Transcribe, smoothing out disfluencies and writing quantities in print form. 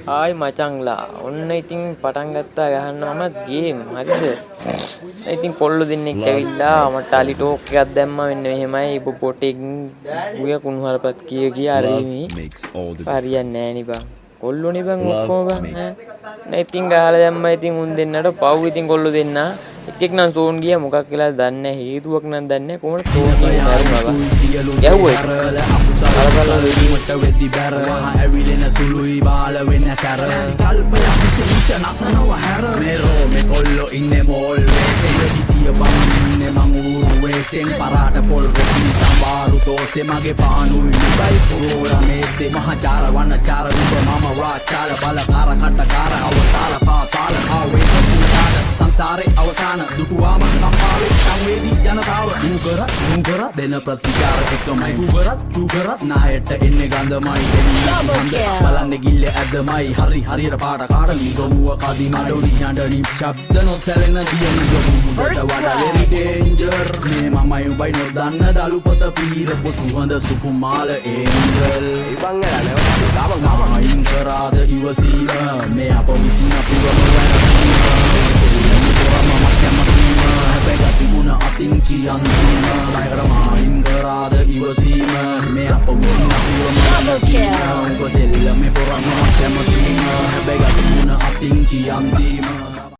ආයි මචංලා ඔන්න ඉතින් පටන් ගත්තා ගහන්න මමත් ගේම් හරිද ඉතින් කොල්ලෝ දෙන්නෙක් ඇවිල්ලා මට අලි ටෝක් එකක් දැම්මා මෙන්න මෙහෙමයි පොටෙක් ගුය කුණුහරුපත් කිය අරීමි හරියන්නේ නෑනේ බං කොල්ලෝනේ බං ඔක්කොම බං ඈ ඉතින් ගහලා දැම්මා ඉතින් උන් දෙන්නට පව් ඉතින් කොල්ලෝ දෙන්න එකෙක් නම් සෝන් ගියා මොකක් කියලා දන්නේ නැහැ හේතුවක් නම් දන්නේ නැහැ කොහොමද සෝන් ගියේ නරුණා බං ගැහුවා බලබල වෙදීමට වෙද්දි බැර ඇවිලෙන සුළුයි බාල වෙන්න සැර කල්පයක් විශේෂ නසනව හැර මෙරෝ මේ කොල්ලෝ ඉන්නේ මෝල් වෙසෙයි තිය බං ඉන්නේ මං ඌරු වෙසෙන් පරාට පොල් රොටි සම්බාරු තෝසේ මගේ පානුයි නිබයි පුරෝලා මේසේ මහචාර වන්නචාර උඹ මම රාචාල බලකාර කටකාර අවතාල පාතාල ආවේ සංසාරේ අවසාන දුටුවාම කම්පාවේ සංවේදී ජනතාව නුගර දෙන ප්‍රතිචාර එකමයි චුගරත් නායට එන්නේ ගඳමයි බලන්නේ ගිල්ල ඇදමයි හරියට පාට කාරලි ගමුව කදි නඩොලි යඬනි ශබ්ද නොසැලෙන දියනි ගමුවට වඩා very danger මේ මමයි උඹයි නොදන්න දලු පොත පීරපු සුවඳ සුකුමාල ඒන්ජල් ඉබං ගලන අයින් කරාද ඉවසීම මේ අප විසින් අපිවම තිබුණ අතින් කියන්තිම ලයරමයින් කරාද ඉවසීම මේ අප විසින් අපිවම ඔබ සෙල්ලම පොරම කැමතිම හැබැයි තිබුණ අතින් කියන්තිම